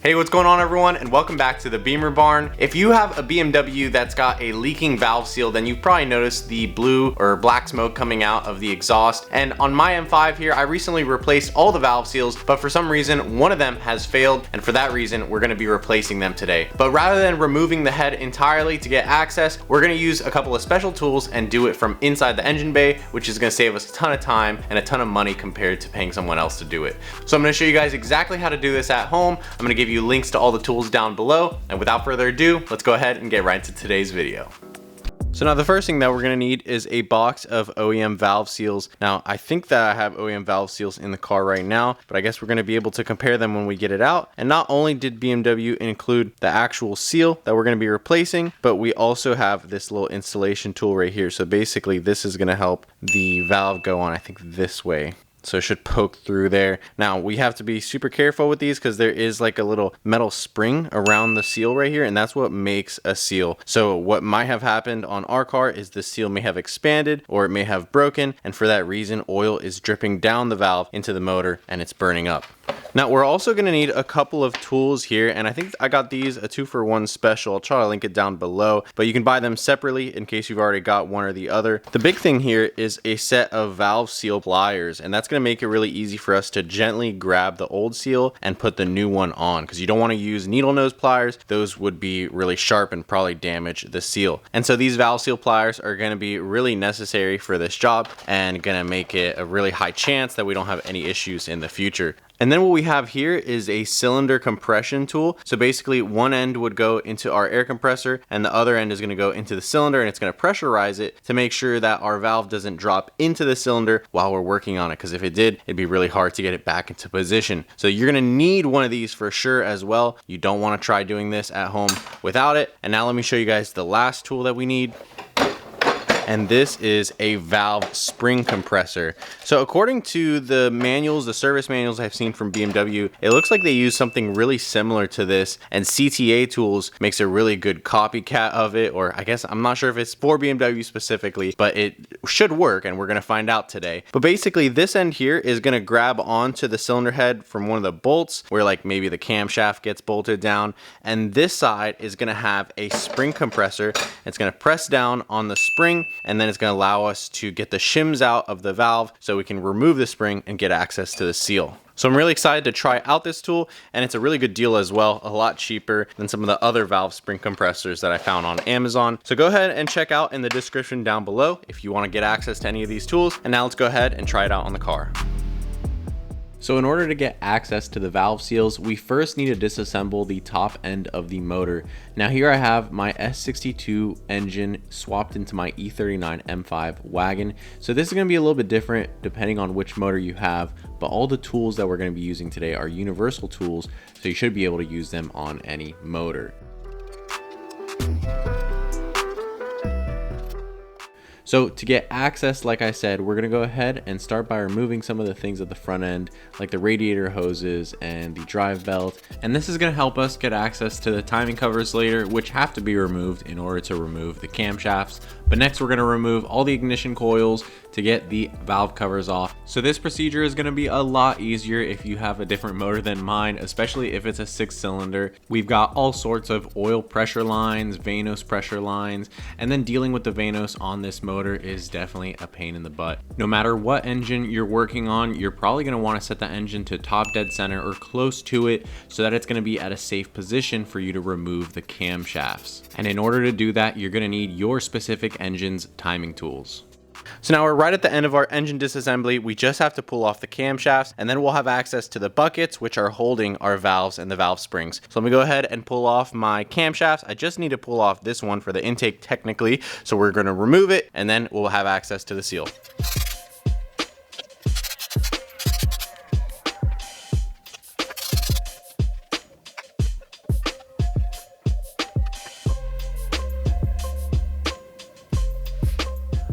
Hey, what's going on everyone, and welcome back to the Bimmer barn. If you have a BMW that's got a leaking valve seal, then you've probably noticed the blue or black smoke coming out of the exhaust. And on my M5 here, I recently replaced all the valve seals, but for some reason, one of them has failed, and for that reason, we're gonna be replacing them today. But rather than removing the head entirely to get access, we're gonna use a couple of special tools and do it from inside the engine bay, which is gonna save us a ton of time and a ton of money compared to paying someone else to do it. So I'm gonna show you guys exactly how to do this at home. I'm gonna give you links to all the tools down below, and without further ado, let's go ahead and get right into today's video. So now the first thing that we're gonna need is a box of OEM valve seals. Now I think that I have OEM valve seals in the car right now, but I guess we're gonna be able to compare them when we get it out. And not only did BMW include the actual seal that we're gonna be replacing, but we also have this little installation tool right here. So basically this is gonna help the valve go on, I think, this way. So it should poke through there. Now we have to be super careful with these because there is like a little metal spring around the seal right here, and that's what makes a seal. So what might have happened on our car is the seal may have expanded or it may have broken, and for that reason oil is dripping down the valve into the motor and it's burning up. Now we're also going to need a couple of tools here, and I think I got these a 2-for-1 special. I'll try to link it down below, but you can buy them separately in case you've already got one or the other. The big thing here is a set of valve seal pliers, and that's going to make it really easy for us to gently grab the old seal and put the new one on, because you don't want to use needle nose pliers. Those would be really sharp and probably damage the seal. And so these valve seal pliers are going to be really necessary for this job and going to make it a really high chance that we don't have any issues in the future. And then what we have here is a cylinder compression tool. So basically one end would go into our air compressor and the other end is going to go into the cylinder, and it's going to pressurize it to make sure that our valve doesn't drop into the cylinder while we're working on it, because if it did, it'd be really hard to get it back into position. So you're going to need one of these for sure as well. You don't want to try doing this at home without it. And now let me show you guys the last tool that we need. And this is a valve spring compressor. So according to the manuals, the service manuals I've seen from BMW, it looks like they use something really similar to this, and CTA Tools makes a really good copycat of it, or I guess I'm not sure if it's for BMW specifically, but it should work, and we're gonna find out today. But basically this end here is gonna grab onto the cylinder head from one of the bolts where like maybe the camshaft gets bolted down, and this side is gonna have a spring compressor. It's gonna press down on the spring, and then it's going to allow us to get the shims out of the valve so we can remove the spring and get access to the seal. So I'm really excited to try out this tool, and it's a really good deal as well, a lot cheaper than some of the other valve spring compressors that I found on Amazon. So go ahead and check out in the description down below if you want to get access to any of these tools. And now let's go ahead and try it out on the car. So in order to get access to the valve seals, we first need to disassemble the top end of the motor. Now here I have my S62 engine swapped into my E39 M5 wagon. So this is going to be a little bit different depending on which motor you have, but all the tools that we're going to be using today are universal tools, so you should be able to use them on any motor. So to get access, like I said, we're gonna go ahead and start by removing some of the things at the front end, like the radiator hoses and the drive belt. And this is gonna help us get access to the timing covers later, which have to be removed in order to remove the camshafts. But next we're gonna remove all the ignition coils to get the valve covers off. So this procedure is gonna be a lot easier if you have a different motor than mine, especially if it's a 6-cylinder. We've got all sorts of oil pressure lines, Vanos pressure lines, and then dealing with the Vanos on this motor is definitely a pain in the butt. No matter what engine you're working on, you're probably gonna wanna set the engine to top dead center or close to it so that it's gonna be at a safe position for you to remove the camshafts. And in order to do that, you're gonna need your specific engine's timing tools. So now we're right at the end of our engine disassembly. We just have to pull off the camshafts, and then we'll have access to the buckets, which are holding our valves and the valve springs. So let me go ahead and pull off my camshafts. I just need to pull off this one for the intake technically. So we're going to remove it, and then we'll have access to the seal.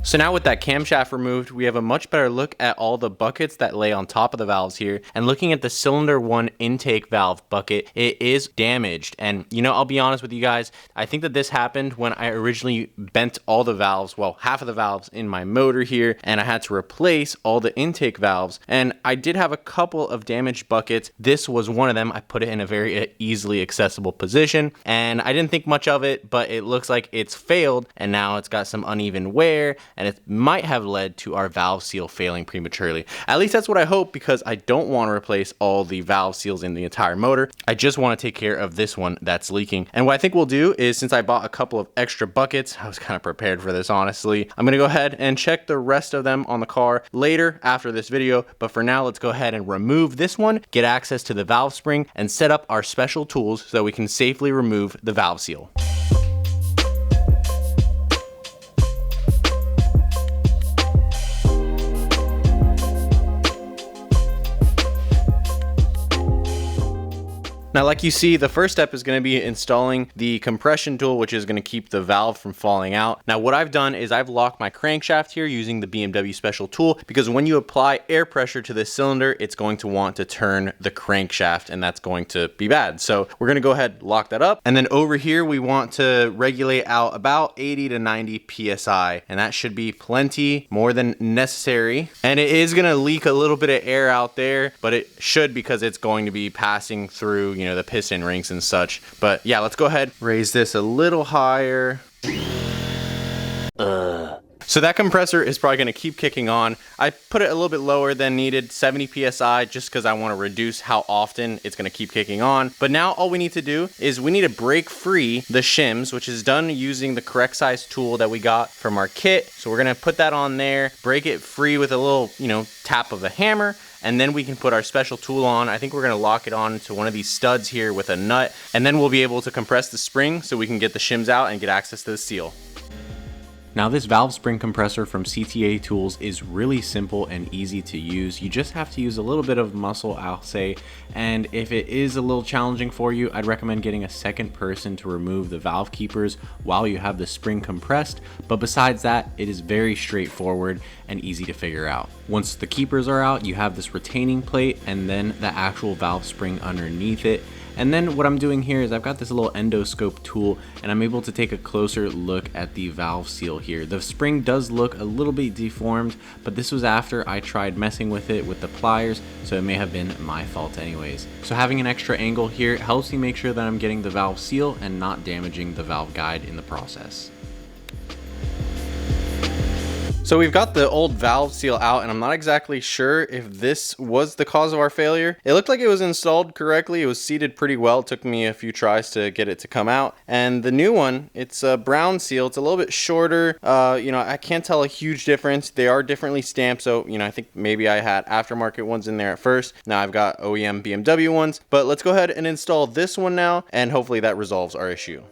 So now with that camshaft removed, we have a much better look at all the buckets that lay on top of the valves here. And looking at the cylinder 1 intake valve bucket, it is damaged. And you know, I'll be honest with you guys, I think that this happened when I originally bent all the valves, well, half of the valves in my motor here, and I had to replace all the intake valves. And I did have a couple of damaged buckets. This was one of them. I put it in a very easily accessible position, and I didn't think much of it, but it looks like it's failed, and now it's got some uneven wear, and it might have led to our valve seal failing prematurely. At least that's what I hope, because I don't want to replace all the valve seals in the entire motor. I just want to take care of this one that's leaking. And what I think we'll do is, since I bought a couple of extra buckets, I was kind of prepared for this, honestly, I'm gonna go ahead and check the rest of them on the car later after this video. But for now, let's go ahead and remove this one, get access to the valve spring, and set up our special tools so we can safely remove the valve seal. Now, like you see, the first step is going to be installing the compression tool, which is going to keep the valve from falling out. Now, what I've done is I've locked my crankshaft here using the BMW special tool, because when you apply air pressure to this cylinder, it's going to want to turn the crankshaft, and that's going to be bad. So we're going to go ahead and lock that up. And then over here, we want to regulate out about 80 to 90 PSI, and that should be plenty, more than necessary. And it is going to leak a little bit of air out there, but it should, because it's going to be passing through, you know, the piston rings and such. But yeah, let's go ahead, raise this a little higher. So that compressor is probably going to keep kicking on. I put it a little bit lower than needed, 70 PSI, just because I want to reduce how often it's going to keep kicking on. But now all we need to do is we need to break free the shims, which is done using the correct size tool that we got from our kit. So we're going to put that on there, break it free with a little, you know, tap of a hammer. And then we can put our special tool on. I think we're gonna lock it on to one of these studs here with a nut, and then we'll be able to compress the spring so we can get the shims out and get access to the seal. Now, this valve spring compressor from CTA Tools is really simple and easy to use. You just have to use a little bit of muscle, I'll say, and if it is a little challenging for you, I'd recommend getting a second person to remove the valve keepers while you have the spring compressed. But besides that, it is very straightforward and easy to figure out. Once the keepers are out, you have this retaining plate and then the actual valve spring underneath it. And then what I'm doing here is I've got this little endoscope tool, and I'm able to take a closer look at the valve seal here. The spring does look a little bit deformed, but this was after I tried messing with it with the pliers, so it may have been my fault anyways. So having an extra angle here helps me make sure that I'm getting the valve seal and not damaging the valve guide in the process. So we've got the old valve seal out, and I'm not exactly sure if this was the cause of our failure. It looked like it was installed correctly. It was seated pretty well. It took me a few tries to get it to come out. And the new one, it's a brown seal. It's a little bit shorter. You know, I can't tell a huge difference. They are differently stamped. So, you know, I think maybe I had aftermarket ones in there at first. Now I've got OEM BMW ones. But let's go ahead and install this one now, and hopefully that resolves our issue.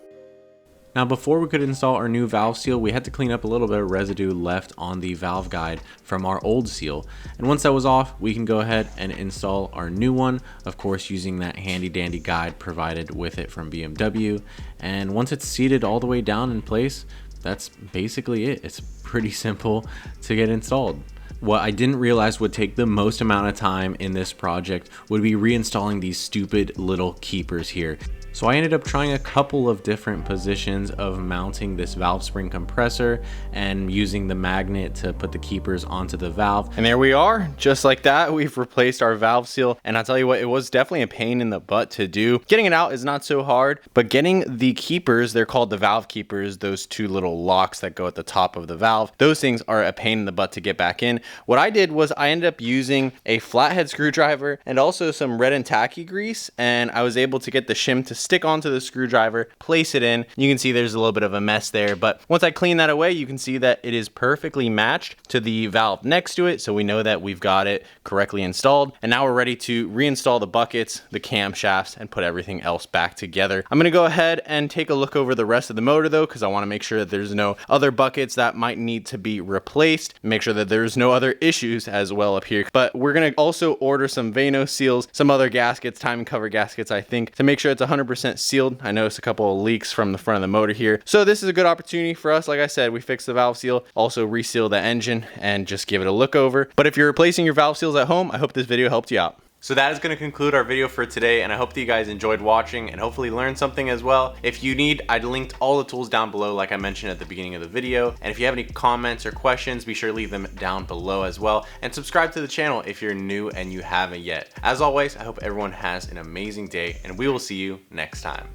Now, before we could install our new valve seal, we had to clean up a little bit of residue left on the valve guide from our old seal. And once that was off, we can go ahead and install our new one, of course, using that handy dandy guide provided with it from BMW. And once it's seated all the way down in place, that's basically it. It's pretty simple to get installed. What I didn't realize would take the most amount of time in this project would be reinstalling these stupid little keepers here. So I ended up trying a couple of different positions of mounting this valve spring compressor and using the magnet to put the keepers onto the valve. And there we are, just like that, we've replaced our valve seal. And I'll tell you what, it was definitely a pain in the butt to do. Getting it out is not so hard, but getting the keepers, they're called the valve keepers, those two little locks that go at the top of the valve, those things are a pain in the butt to get back in. What I did was I ended up using a flathead screwdriver and also some red and tacky grease, and I was able to get the shim to stick onto the screwdriver, place it in. You can see there's a little bit of a mess there, but once I clean that away, you can see that it is perfectly matched to the valve next to it, so we know that we've got it correctly installed. And now we're ready to reinstall the buckets, the camshafts, and put everything else back together. I'm gonna go ahead and take a look over the rest of the motor though, because I want to make sure that there's no other buckets that might need to be replaced, make sure that there's no other issues as well up here. But we're gonna also order some Vano seals, some other gaskets, timing cover gaskets, I think, to make sure it's 100% sealed. I noticed a couple of leaks from the front of the motor here. So this is a good opportunity for us. Like I said, we fixed the valve seal, also reseal the engine and just give it a look over. But if you're replacing your valve seals at home, I hope this video helped you out. So that is going to conclude our video for today, and I hope that you guys enjoyed watching and hopefully learned something as well. If you need, I linked all the tools down below like I mentioned at the beginning of the video. And if you have any comments or questions, be sure to leave them down below as well. And subscribe to the channel if you're new and you haven't yet. As always, I hope everyone has an amazing day, and we will see you next time.